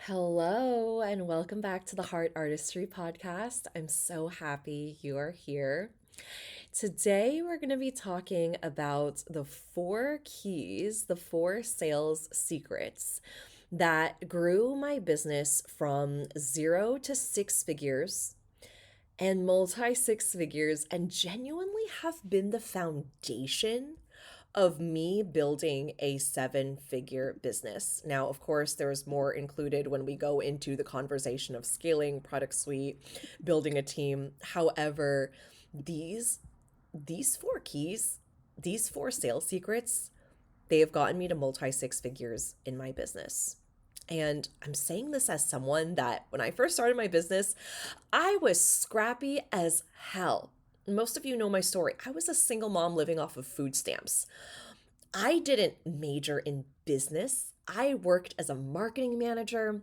Hello, and welcome back to the Heart Artistry Podcast. I'm so happy you are here. Today, we're going to be talking about the four keys, the four sales secrets that grew my business from 0 to 6 figures and multi six figures and genuinely have been the foundation of me building a 7 figure business. Now, of course, there's more included when we go into the conversation of scaling, product suite, building a team. However, these these four keys, these four sales secrets, they have gotten me to multi six figures in my business. And I'm saying this as someone that when I first started my business, I was scrappy as hell. Most of you know my story. I was a single mom living off of food stamps. I didn't major in business. I worked as a marketing manager.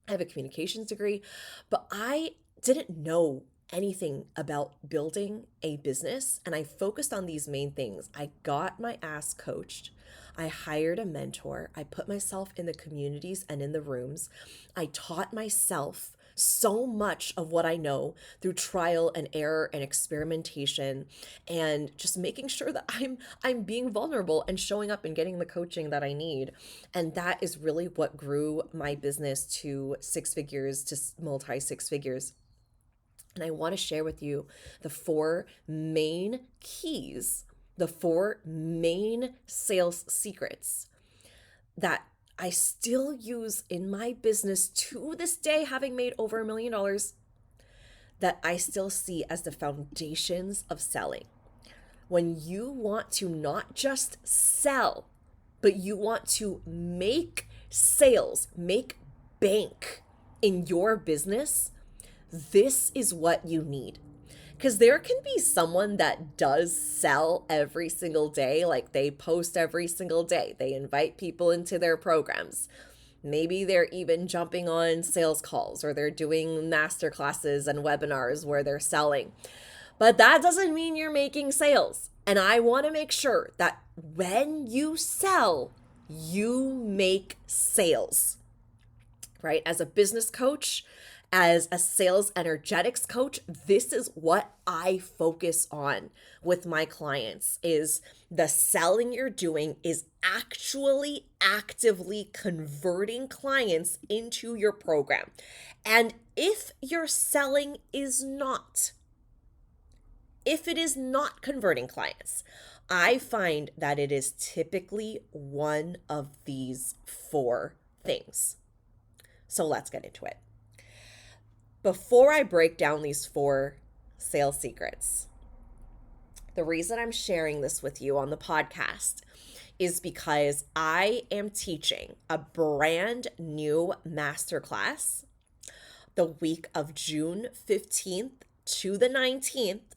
I have a communications degree, but I didn't know anything about building a business. And I focused on these main things. I got my ass coached. I hired a mentor. I put myself in the communities and in the rooms. I taught myself so much of what I know through trial and error and experimentation and just making sure that I'm being vulnerable and showing up and getting the coaching that I need. And that is really what grew my business to 6 figures to multi six figures. And I want to share with you the four main keys, the four main sales secrets that I still use in my business to this day, having made over $1 million, that I still see as the foundations of selling. When you want to not just sell, but you want to make sales, make bank in your business, this is what you need. Because there can be someone that does sell every single day, like they post every single day, they invite people into their programs. Maybe they're even jumping on sales calls or they're doing master classes and webinars where they're selling. But that doesn't mean you're making sales. And I want to make sure that when you sell, you make sales, right? As a business coach, as a sales energetics coach, this is what I focus on with my clients is the selling you're doing is actually actively converting clients into your program. And if your selling is not, if it is not converting clients, I find that it is typically one of these four things. So let's get into it. Before I break down these four sales secrets, the reason I'm sharing this with you on the podcast is because I am teaching a brand new masterclass the week of June 15th to the 19th.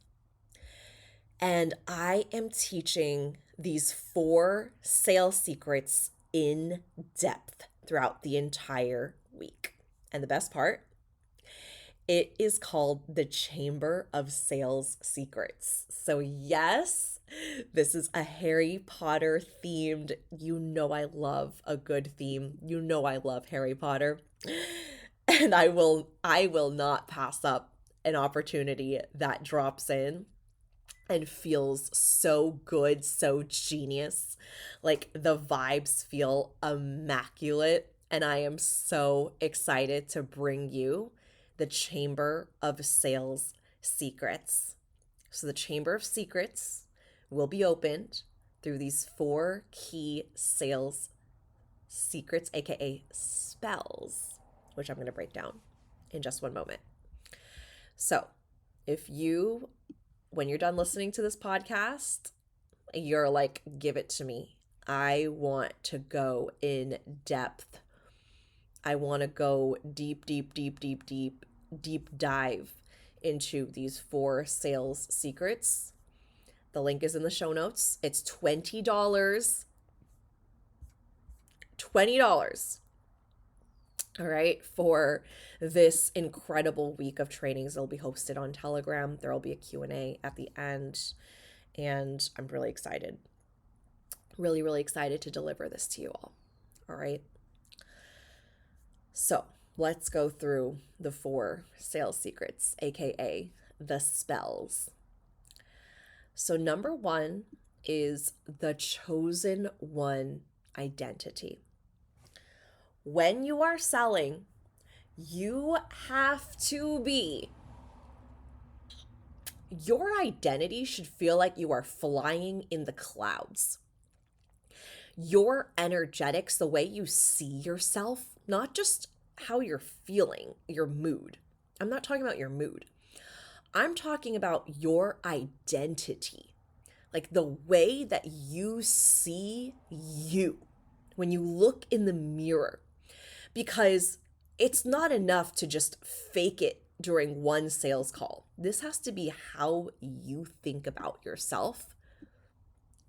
And I am teaching these four sales secrets in depth throughout the entire week. And the best part, it is called the Chamber of Sales Secrets. So, yes, this is a Harry Potter themed. You know, I love a good theme. You know, I love Harry Potter. And I will not pass up an opportunity that drops in and feels so good, so genius. Like the vibes feel immaculate. And I am so excited to bring you the Chamber of Sales Secrets. So, the Chamber of Secrets will be opened through these four key sales secrets, aka spells, which I'm going to break down in just one moment. So, if you, when you're done listening to this podcast, you're like, give it to me. I want to go in depth. I want to go deep, deep, deep, deep, deep, deep dive into these four sales secrets. The link is in the show notes. It's $20. $20. All right, for this incredible week of trainings. It'll be hosted on Telegram. There'll be a Q&A at the end, and I'm really excited. Really, really excited to deliver this to you all. All right. So let's go through the 4 sales secrets, aka the spells. So, number 1 is the chosen one identity. When you are selling, you have to be, your identity should feel like you are flying in the clouds. Your energetics, the way you see yourself, not just how you're feeling, your mood. I'm not talking about your mood. I'm talking about your identity, like the way that you see you when you look in the mirror. Because it's not enough to just fake it during one sales call. This has to be how you think about yourself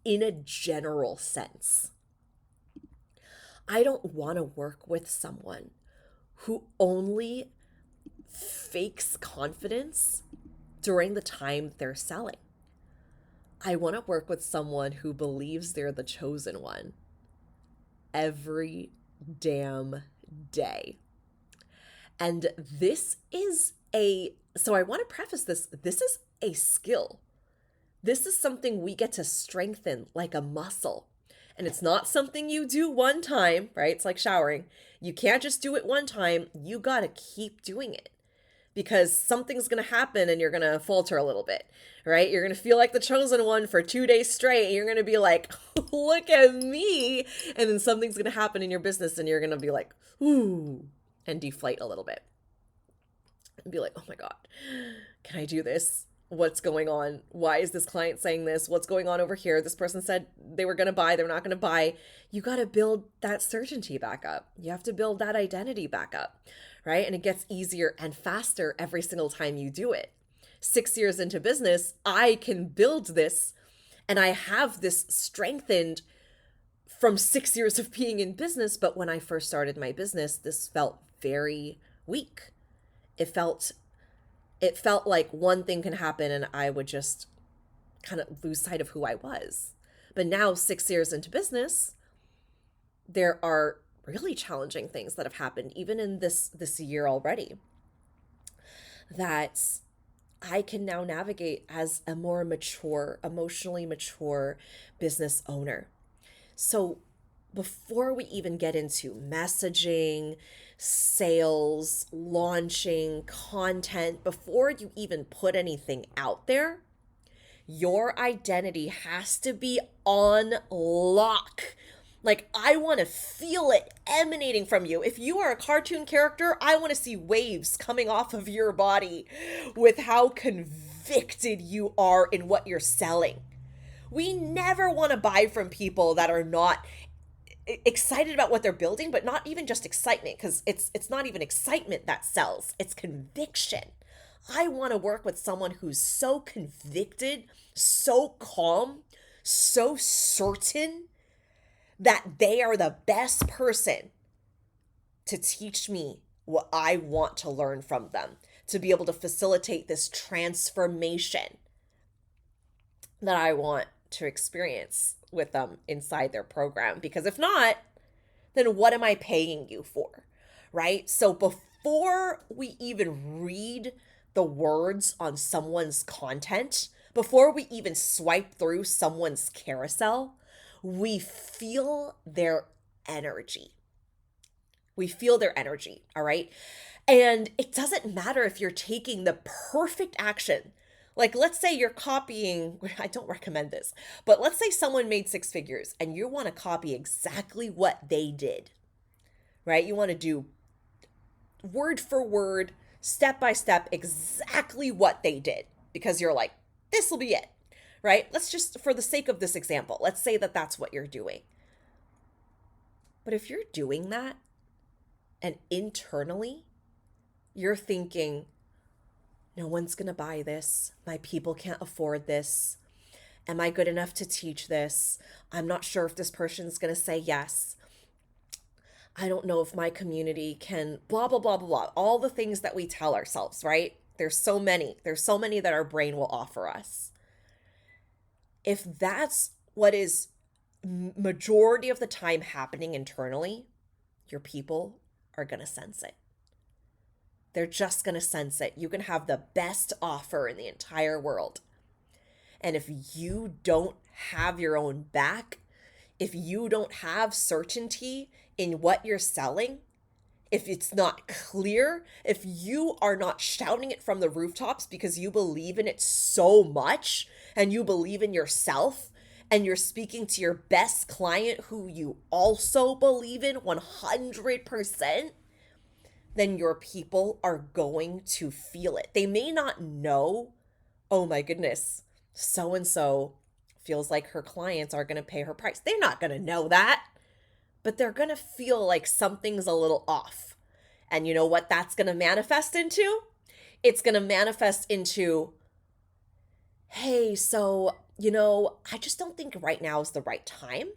in a general sense. I don't want to work with someone who only fakes confidence during the time they're selling. I want to work with someone who believes they're the chosen one every damn day. And so I want to preface this is a skill. This is something we get to strengthen like a muscle. And it's not something you do one time, right? It's like showering. You can't just do it one time. You got to keep doing it because something's going to happen and you're going to falter a little bit, right? You're going to feel like the chosen one for 2 days straight. And you're going to be like, look at me. And then something's going to happen in your business and you're going to be like, ooh, and deflate a little bit and be like, oh my God, can I do this? What's going on? Why is this client saying this? What's going on over here? This person said they were going to buy, they're not going to buy. You got to build that certainty back up. You have to build that identity back up, right? And it gets easier and faster every single time you do it. 6 years into business, I can build this, and I have this strengthened from 6 years of being in business. But when I first started my business, this felt very weak. It felt like one thing can happen and I would just kind of lose sight of who I was. But now, 6 years into business, there are really challenging things that have happened, even in this year already, that I can now navigate as a more mature, emotionally mature business owner. So before we even get into messaging, sales, launching, content, before you even put anything out there, your identity has to be on lock. Like, I want to feel it emanating from you. If you are a cartoon character, I want to see waves coming off of your body with how convicted you are in what you're selling. We never want to buy from people that are not excited about what they're building, but not even just excitement, because it's not even excitement that sells, it's conviction. I want to work with someone who's so convicted, so calm, so certain that they are the best person to teach me what I want to learn from them, to be able to facilitate this transformation that I want to experience with them inside their program. Because if not, then what am I paying you for? Right? So before we even read the words on someone's content, before we even swipe through someone's carousel, we feel their energy. We feel their energy, all right? And it doesn't matter if you're taking the perfect action. Like, let's say you're copying, I don't recommend this, but let's say someone made 6 figures and you want to copy exactly what they did, right? You want to do word for word, step by step, exactly what they did, because you're like, this will be it, right? Let's just, for the sake of this example, let's say that that's what you're doing. But if you're doing that and internally you're thinking, no one's going to buy this. My people can't afford this. Am I good enough to teach this? I'm not sure if this person's going to say yes. I don't know if my community can blah, blah, blah, blah, blah. All the things that we tell ourselves, right? There's so many that our brain will offer us. If that's what is majority of the time happening internally, your people are going to sense it. They're just going to sense it. You can have the best offer in the entire world. And if you don't have your own back, if you don't have certainty in what you're selling, if it's not clear, if you are not shouting it from the rooftops because you believe in it so much and you believe in yourself and you're speaking to your best client who you also believe in 100%, then your people are going to feel it. They may not know, oh my goodness, so and so feels like her clients are going to pay her price. They're not going to know that, but they're going to feel like something's a little off. And you know what that's going to manifest into? It's going to manifest into, hey, so, I just don't think right now is the right time.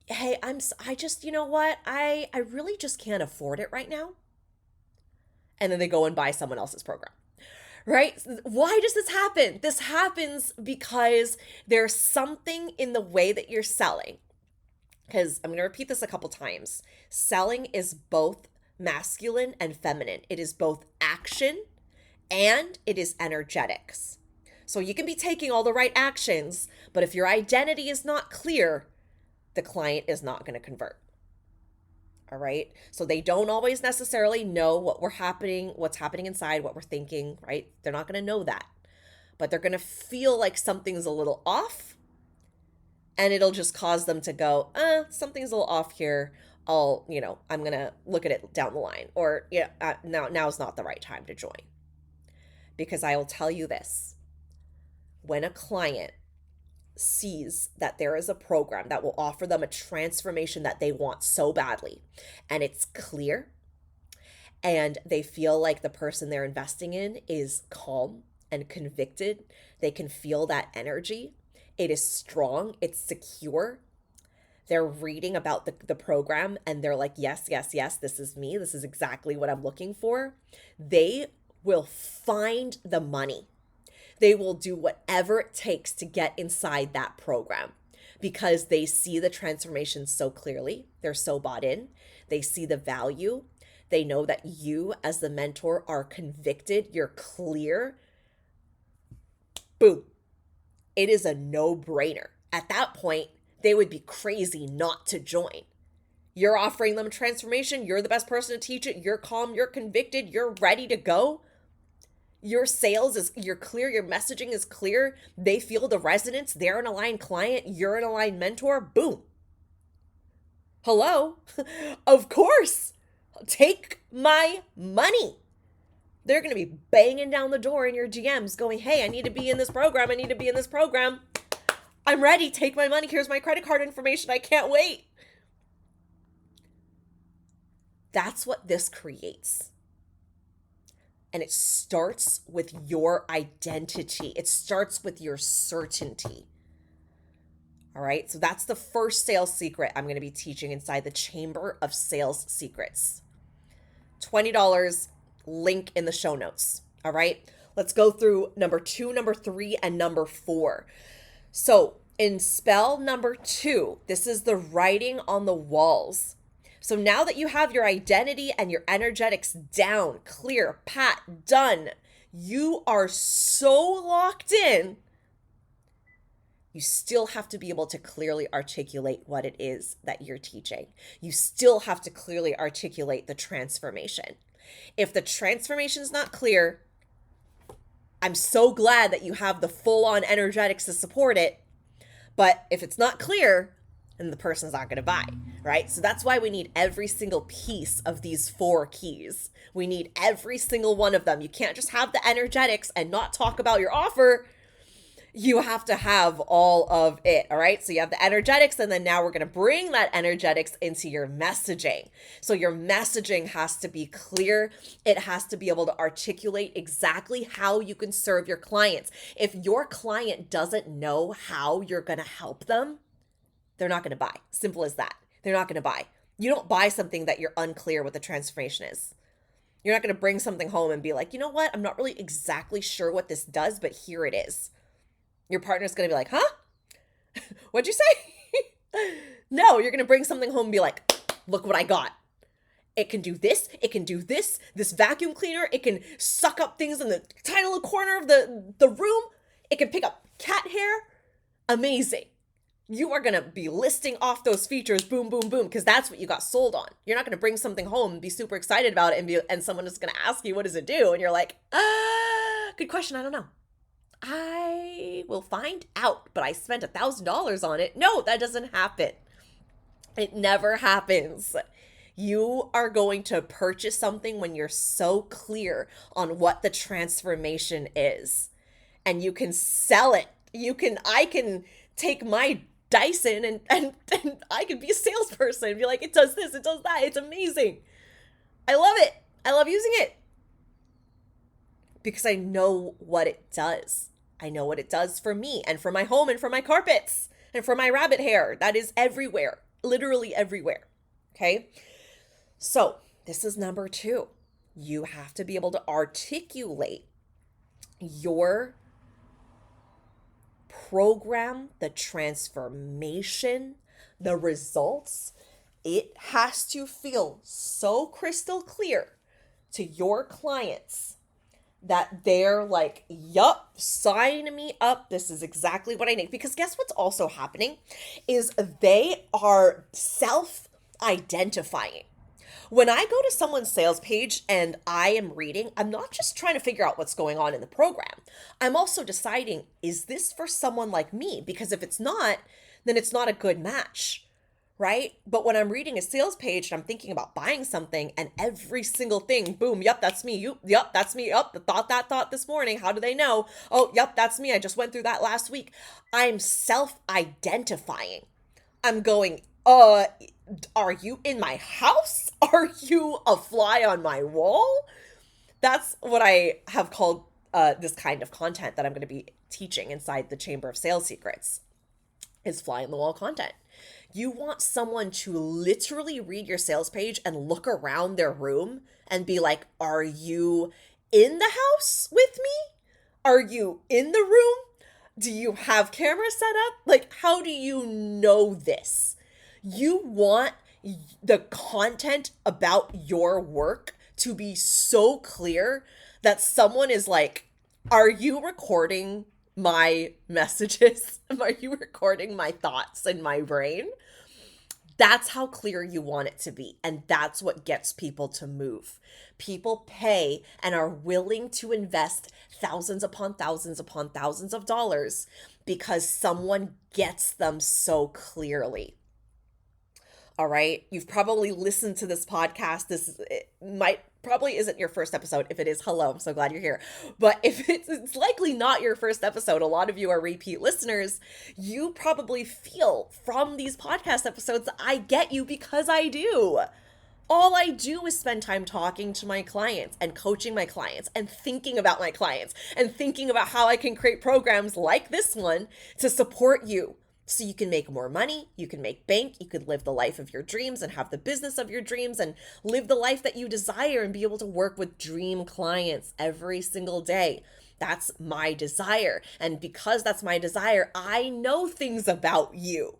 Hey, I just, you know what? I really just can't afford it right now. And then they go and buy someone else's program. Right? Why does this happen? This happens because there's something in the way that you're selling. Because I'm going to repeat this a couple times. Selling is both masculine and feminine. It is both action and it is energetics. So you can be taking all the right actions, but if your identity is not clear, the client is not going to convert. All right. So they don't always necessarily know what's happening inside, what we're thinking, right? They're not going to know that, but they're going to feel like something's a little off, and it'll just cause them to go, something's a little off here. I'm going to look at it down the line, or now's not the right time to join. Because I will tell you this, when a client sees that there is a program that will offer them a transformation that they want so badly, and it's clear, and they feel like the person they're investing in is calm and convicted, they can feel that energy, it is strong, it's secure, they're reading about the program and they're like, yes, this is me, this is exactly what I'm looking for, they will find the money. They will do whatever it takes to get inside that program because they see the transformation so clearly. They're so bought in. They see the value. They know that you as the mentor are convicted. You're clear. Boom. It is a no-brainer. At that point, they would be crazy not to join. You're offering them transformation. You're the best person to teach it. You're calm. You're convicted. You're ready to go. Your you're clear, your messaging is clear, they feel the resonance, they're an aligned client, you're an aligned mentor, boom. Hello? Of course, take my money. They're going to be banging down the door in your DMs going, hey, I need to be in this program, I'm ready, take my money, here's my credit card information, I can't wait. That's what this creates. And it starts with your identity. It starts with your certainty. All right. So that's the first sales secret I'm going to be teaching inside the Chamber of Sales Secrets. $20, link in the show notes. All right. Let's go through number 2, number 3, and number 4. So in spell number 2, this is the writing on the walls. So now that you have your identity and your energetics down, clear, pat, done, you are so locked in, you still have to be able to clearly articulate what it is that you're teaching. You still have to clearly articulate the transformation. If the transformation is not clear, I'm so glad that you have the full-on energetics to support it, but if it's not clear, then the person's not going to buy, right? So that's why we need every single piece of these 4 keys. We need every single one of them. You can't just have the energetics and not talk about your offer. You have to have all of it, all right? So you have the energetics, and then now we're going to bring that energetics into your messaging. So your messaging has to be clear. It has to be able to articulate exactly how you can serve your clients. If your client doesn't know how you're going to help them, they're not going to buy. Simple as that. They're not going to buy. You don't buy something that you're unclear what the transformation is. You're not going to bring something home and be like, you know what? I'm not really exactly sure what this does, but here it is. Your partner's going to be like, huh? What'd you say? No, you're going to bring something home and be like, look what I got. It can do this. It can do this. This vacuum cleaner. It can suck up things in the tiny little corner of the room. It can pick up cat hair. Amazing. You are going to be listing off those features, boom, boom, boom, because that's what you got sold on. You're not going to bring something home and be super excited about it and someone is going to ask you, what does it do? And you're like, good question. I don't know. I will find out, but I spent $1,000 on it. No, that doesn't happen. It never happens. You are going to purchase something when you're so clear on what the transformation is, and you can sell it. I can take my Dyson and I can be a salesperson and be like, it does this, it does that. It's amazing. I love it. I love using it because I know what it does. I know what it does for me and for my home and for my carpets and for my rabbit hair. That is everywhere, literally everywhere. Okay. So this is number 2. You have to be able to articulate your program, the transformation, the results. It has to feel so crystal clear to your clients that they're like, yup, sign me up. This is exactly what I need. Because guess what's also happening is they are self-identifying. When I go to someone's sales page and I am reading, I'm not just trying to figure out what's going on in the program. I'm also deciding, is this for someone like me? Because if it's not, then it's not a good match, right? But when I'm reading a sales page and I'm thinking about buying something and every single thing, boom, yep, that's me. Yep, that's me. Yep, that thought this morning. How do they know? Oh, yep, that's me. I just went through that last week. I'm self-identifying. I'm going, are you in my house? Are you a fly on my wall? That's what I have called this kind of content that I'm going to be teaching inside the Chamber of Sales Secrets is fly on the wall content. You want someone to literally read your sales page and look around their room and be like, are you in the house with me? Are you in the room? Do you have cameras set up? Like, how do you know this? You want the content about your work to be so clear that someone is like, are you recording my messages? Are you recording my thoughts in my brain? That's how clear you want it to be. And that's what gets people to move. People pay and are willing to invest thousands upon thousands upon thousands of dollars because someone gets them so clearly. All right. You've probably listened to this podcast. Probably isn't your first episode. If it is, hello, I'm so glad you're here. But if it's likely not your first episode, a lot of you are repeat listeners. You probably feel from these podcast episodes, I get you because I do. All I do is spend time talking to my clients and coaching my clients and thinking about my clients and thinking about how I can create programs like this one to support you. So you can make more money, you can make bank, you could live the life of your dreams and have the business of your dreams and live the life that you desire and be able to work with dream clients every single day. That's my desire. And because that's my desire, I know things about you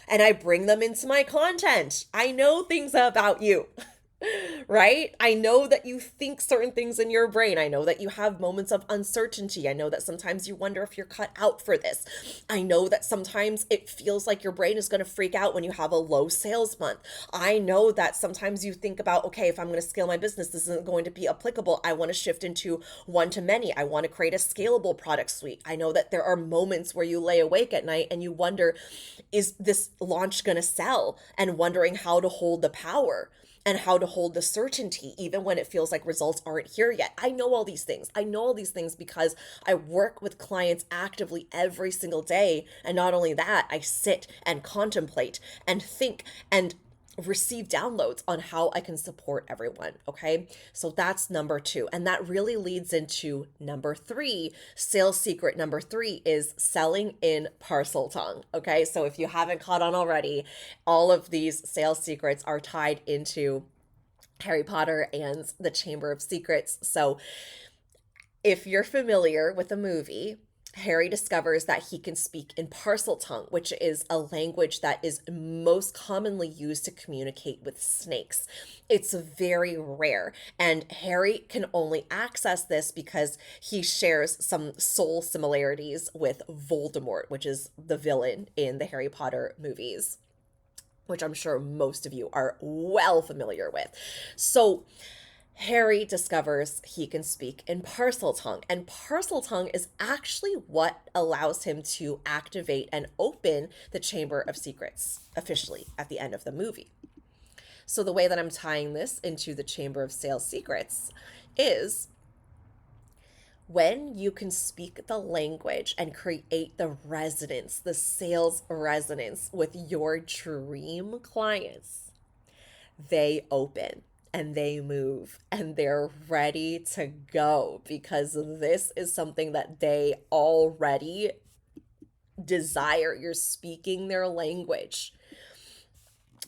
and I bring them into my content. I know things about you. Right? I know that you think certain things in your brain. I know that you have moments of uncertainty. I know that sometimes you wonder if you're cut out for this. I know that sometimes it feels like your brain is going to freak out when you have a low sales month. I know that sometimes you think about, okay, if I'm going to scale my business, this isn't going to be applicable. I want to shift into one-to-many. I want to create a scalable product suite. I know that there are moments where you lay awake at night and you wonder, is this launch going to sell? And wondering how to hold the power and how to hold the certainty, even when it feels like results aren't here yet. I know all these things. I know all these things because I work with clients actively every single day. And not only that, I sit and contemplate and think and receive downloads on how I can support everyone. Okay. So that's number 2. And that really leads into number 3. Sales secret number 3 is selling in Parseltongue. Okay. So if you haven't caught on already, all of these sales secrets are tied into Harry Potter and the Chamber of Secrets. So if you're familiar with the movie, Harry discovers that he can speak in Parseltongue, which is a language that is most commonly used to communicate with snakes. It's very rare, and Harry can only access this because he shares some soul similarities with Voldemort, which is the villain in the Harry Potter movies, which I'm sure most of you are well familiar with. So, Harry discovers he can speak in Parseltongue, and Parseltongue is actually what allows him to activate and open the Chamber of Secrets officially at the end of the movie. So, the way that I'm tying this into the Chamber of Sales Secrets is when you can speak the language and create the resonance, the sales resonance with your dream clients, they open and they move and they're ready to go because this is something that they already desire. You're speaking their language.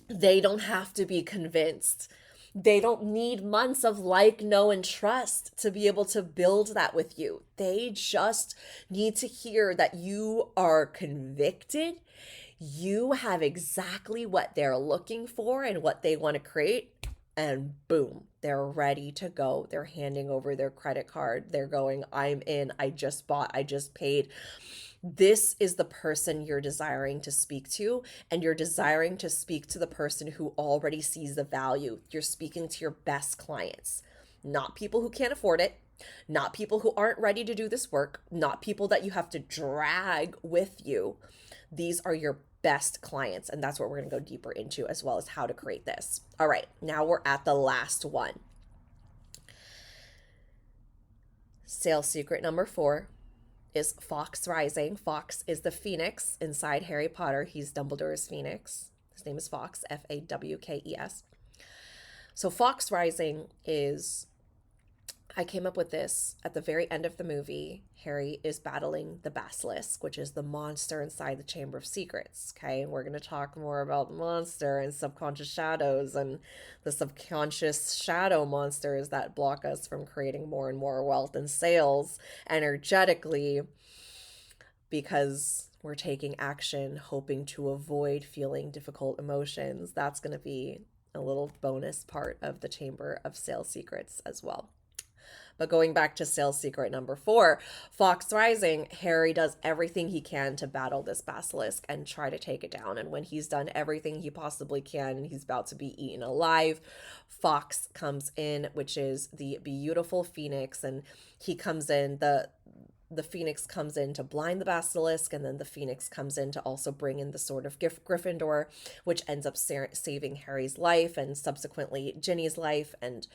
They don't have to be convinced. They don't need months of like, know, and trust to be able to build that with you. They just need to hear that you are convicted. You have exactly what they're looking for and what they want to create. And boom, they're ready to go. They're handing over their credit card. They're going, I'm in. I just bought. I just paid. This is the person you're desiring to speak to, and you're desiring to speak to the person who already sees the value. You're speaking to your best clients, not people who can't afford it, not people who aren't ready to do this work, not people that you have to drag with you. These are your best clients, and that's what we're going to go deeper into, as well as how to create this. All right, now we're at the last one. Sales secret number 4 is Fawkes Rising. Fawkes is the phoenix inside Harry Potter. He's Dumbledore's phoenix. His name is Fawkes, Fawkes. So Fawkes Rising is, I came up with this at the very end of the movie. Harry is battling the basilisk, which is the monster inside the Chamber of Secrets. Okay, and we're going to talk more about the monster and subconscious shadows and the subconscious shadow monsters that block us from creating more and more wealth and sales energetically because we're taking action, hoping to avoid feeling difficult emotions. That's going to be a little bonus part of the Chamber of Sales Secrets as well. But going back to sales secret number 4, Fawkes Rising, Harry does everything he can to battle this basilisk and try to take it down. And when he's done everything he possibly can and he's about to be eaten alive, Fawkes comes in, which is the beautiful phoenix. And he comes in, the phoenix comes in to blind the basilisk, and then the phoenix comes in to also bring in the sword of Gryffindor, which ends up saving Harry's life and subsequently Ginny's life, and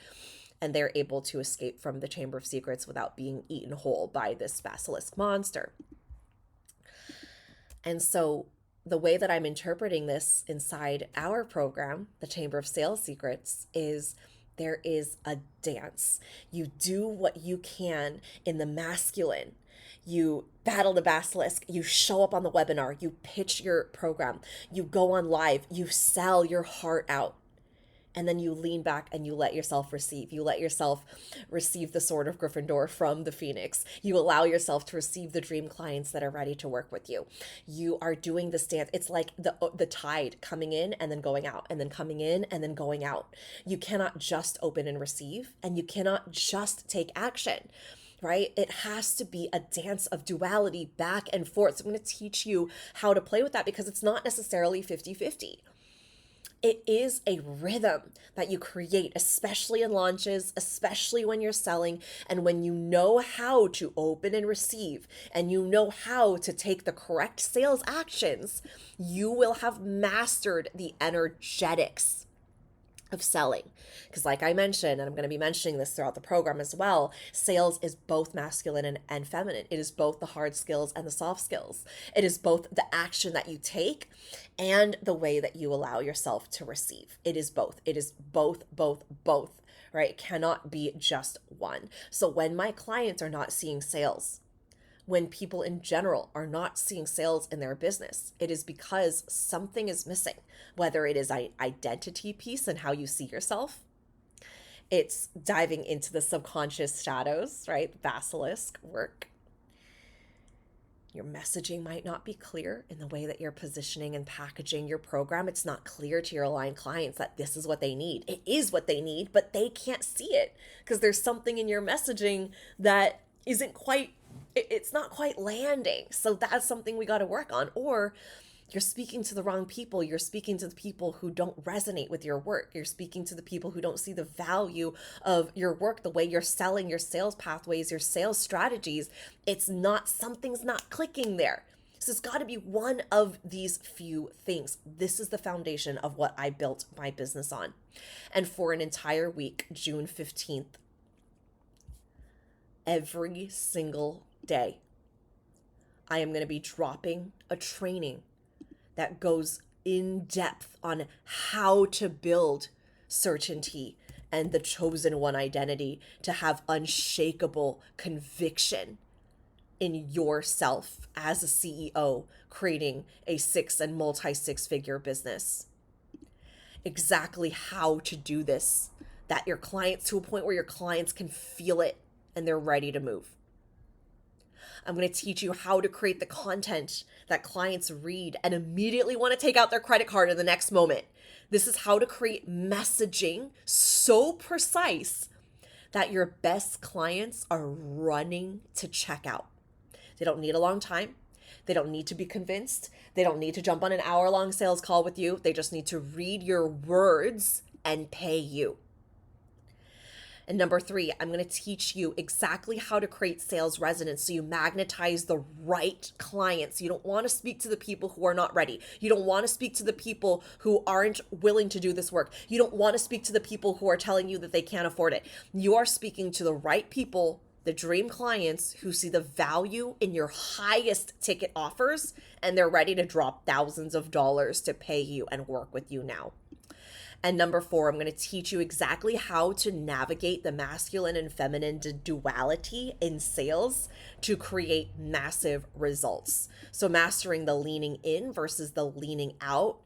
they're able to escape from the Chamber of Secrets without being eaten whole by this basilisk monster. And so the way that I'm interpreting this inside our program, the Chamber of Sales Secrets, is there is a dance. You do what you can in the masculine. You battle the basilisk, you show up on the webinar, you pitch your program, you go on live, you sell your heart out. And then you lean back and you let yourself receive. You let yourself receive the sword of Gryffindor from the phoenix. You allow yourself to receive the dream clients that are ready to work with you. You are doing this dance. It's like the tide coming in and then going out, and then coming in and then going out. You cannot just open and receive, and you cannot just take action. Right? It has to be a dance of duality back and forth. So I'm going to teach you how to play with that because it's not necessarily 50-50. It is a rhythm that you create, especially in launches, especially when you're selling, and when you know how to open and receive, and you know how to take the correct sales actions, you will have mastered the energetics of selling. Because like I mentioned, and I'm going to be mentioning this throughout the program as well, sales is both masculine and feminine. It is both the hard skills and the soft skills. It is both the action that you take and the way that you allow yourself to receive. It is both. It is both, right? It cannot be just one. So when my clients are not seeing sales, when people in general are not seeing sales in their business, it is because something is missing, whether it is an identity piece and how you see yourself. It's diving into the subconscious shadows, right? Basilisk work. Your messaging might not be clear in the way that you're positioning and packaging your program. It's not clear to your aligned clients that this is what they need. It is what they need, but they can't see it because there's something in your messaging that isn't quite, it's not quite landing. So that's something we got to work on. Or you're speaking to the wrong people. You're speaking to the people who don't resonate with your work. You're speaking to the people who don't see the value of your work, the way you're selling, your sales pathways, your sales strategies. It's not, something's not clicking there. So it's got to be one of these few things. This is the foundation of what I built my business on. And for an entire week, June 15th, every single day, I am going to be dropping a training that goes in depth on how to build certainty and the chosen one identity to have unshakable conviction in yourself as a CEO creating a multi-six-figure business. Exactly how to do this, that your clients, to a point where your clients can feel it and they're ready to move. I'm going to teach you how to create the content that clients read and immediately want to take out their credit card in the next moment. This is how to create messaging so precise that your best clients are running to check out. They don't need a long time. They don't need to be convinced. They don't need to jump on an hour-long sales call with you. They just need to read your words and pay you. And number 3, I'm going to teach you exactly how to create sales resonance so you magnetize the right clients. You don't want to speak to the people who are not ready. You don't want to speak to the people who aren't willing to do this work. You don't want to speak to the people who are telling you that they can't afford it. You are speaking to the right people, the dream clients who see the value in your highest ticket offers, and they're ready to drop thousands of dollars to pay you and work with you now. And number 4, I'm going to teach you exactly how to navigate the masculine and feminine duality in sales to create massive results. So mastering the leaning in versus the leaning out,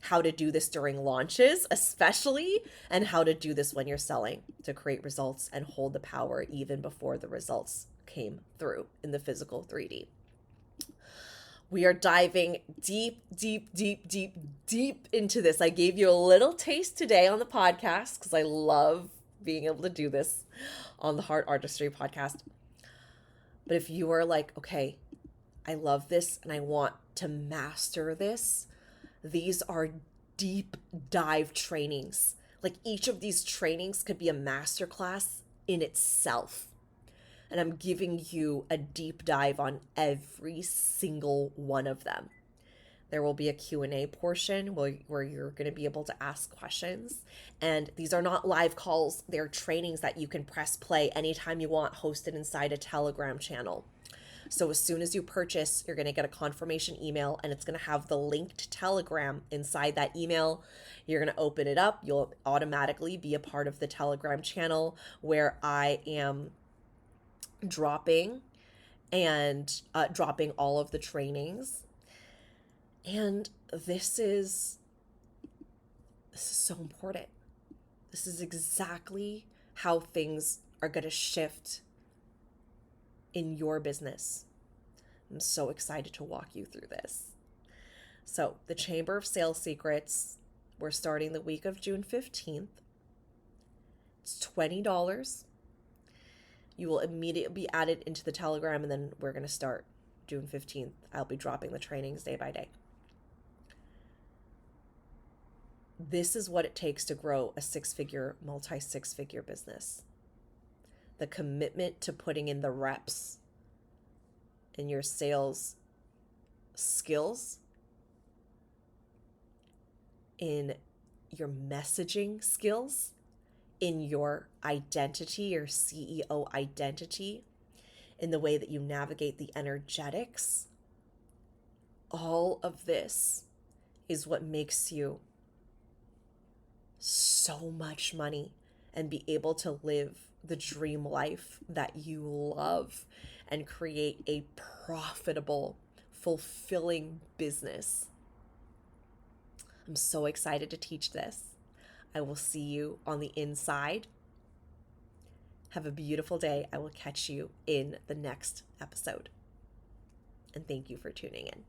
how to do this during launches, especially, and how to do this when you're selling to create results and hold the power even before the results came through in the physical 3D. We are diving deep, deep, deep, deep, deep into this. I gave you a little taste today on the podcast because I love being able to do this on the Heart Artistry podcast. But if you are like, okay, I love this and I want to master this, these are deep dive trainings. Like each of these trainings could be a masterclass in itself. And I'm giving you a deep dive on every single one of them. There will be a Q&A portion where you're going to be able to ask questions. And these are not live calls. They're trainings that you can press play anytime you want, hosted inside a Telegram channel. So as soon as you purchase, you're going to get a confirmation email, and it's going to have the link to Telegram inside that email. You're going to open it up. You'll automatically be a part of the Telegram channel where I am dropping all of the trainings. And this is so important. This is exactly how things are going to shift in your business. I'm so excited to walk you through this. So the Chamber of Sales Secrets, we're starting the week of June 15th. It's $20. You will immediately be added into the Telegram, and then we're going to start June 15th. I'll be dropping the trainings day by day. This is what it takes to grow a multi-six-figure business. The commitment to putting in the reps in your sales skills, in your messaging skills, in your identity, your CEO identity, in the way that you navigate the energetics. All of this is what makes you so much money and be able to live the dream life that you love and create a profitable, fulfilling business. I'm so excited to teach this. I will see you on the inside. Have a beautiful day. I will catch you in the next episode. and thank you for tuning in.